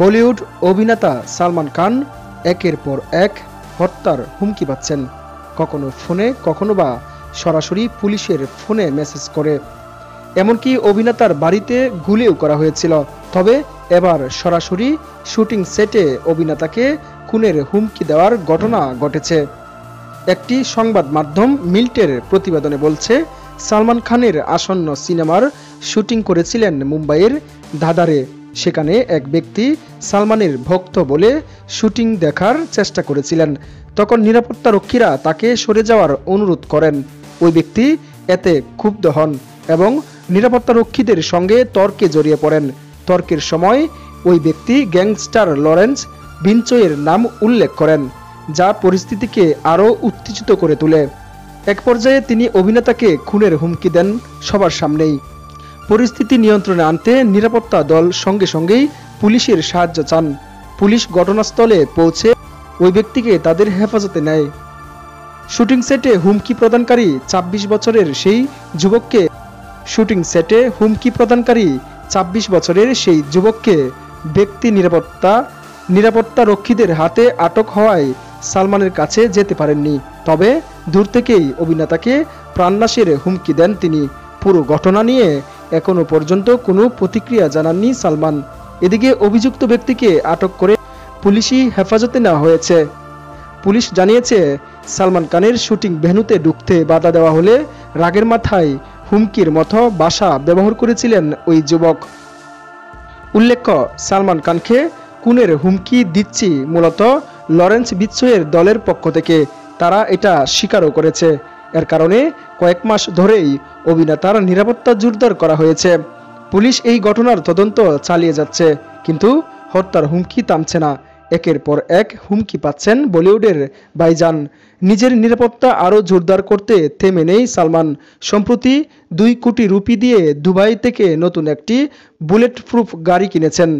বলিউড অভিনেতা সালমান খান একের পর এক হত্যার হুমকি পাচ্ছেন, কখনো ফোনে কখনো বা সরাসরি পুলিশের ফোনে মেসেজ করে। এমনকি অভিনেতার বাড়িতে গুলিও করা হয়েছিল। তবে এবার সরাসরি শুটিং সেটে অভিনেতাকে খুনের হুমকি দেওয়ার ঘটনা ঘটেছে। একটি সংবাদ মাধ্যম মিল্টের প্রতিবেদনে বলছে, সালমান খানের আসন্ন সিনেমার শুটিং করেছিলেন মুম্বাইয়ের দাদারে। সেখানে এক ব্যক্তি সালমানের ভক্ত বলে শুটিং দেখার চেষ্টা করেছিলেন। তখন নিরাপত্তারক্ষীরা তাকে সরে যাওয়ার অনুরোধ করেন। ওই ব্যক্তি এতে ক্ষুব্ধ হন এবং নিরাপত্তারক্ষীদের সঙ্গে তর্কে জড়িয়ে পড়েন। তর্কের সময় ওই ব্যক্তি গ্যাংস্টার লরেন্স বিনচোয়ের নাম উল্লেখ করেন, যা পরিস্থিতিকে আরও উত্তেজিত করে তোলে। এক পর্যায়ে তিনি অভিনেতাকে খুনের হুমকি দেন সবার সামনেই। পরিস্থিতি নিয়ন্ত্রণে আনতে নিরাপত্তা দল সঙ্গে সঙ্গেই পুলিশের সাহায্য চান। পুলিশ ঘটনাস্থলে পৌঁছে ওই ব্যক্তিকে তাদের হেফাজতে নেয়। শুটিং সেটে হুমকি প্রদানকারী ২৬ বছরের সেই যুবককে ব্যক্তি নিরাপত্তা রক্ষীদের হাতে আটক হওয়ায় সালমানের কাছে যেতে পারেননি। তবে দূর থেকেই অভিনেতাকে প্রাণনাশের হুমকি দেন তিনি। পুরো ঘটনা নিয়ে এখনো পর্যন্ত কোনো প্রতিক্রিয়া জানাননি সালমান। এদিকে অভিযুক্ত ব্যক্তিকে আটক করে পুলিশি হেফাজতে নেওয়া হয়েছে। পুলিশ জানিয়েছে, সালমান খানের শুটিং ভেন্যুতে ঢুকতে বাধা দেওয়া হলে রাগের মাথায় হুমকির মতো ভাষা ব্যবহার করেছিলেন ওই যুবক। উল্লেখ্য, সালমান খানকে খুনের হুমকি দিচ্ছি মূলত লরেন্স বিনচোয়ের দলের পক্ষ থেকে। তারা এটা স্বীকারও করেছে। এর কারণে কয়েক মাস ধরেই অভিনেতার নিরাপত্তা জোরদার করা হয়েছে। পুলিশ এই ঘটনার তদন্ত চালিয়ে যাচ্ছে, কিন্তু হত্যার হুমকি থামছে না। একের পর এক হুমকি পাচ্ছেন বলিউডের ভাইজান। নিজের নিরাপত্তা আরও জোরদার করতে থেমে নেই সালমান। সম্প্রতি 2 কোটি রুপি দিয়ে দুবাই থেকে নতুন একটি বুলেট প্রুফ গাড়ি কিনেছেন।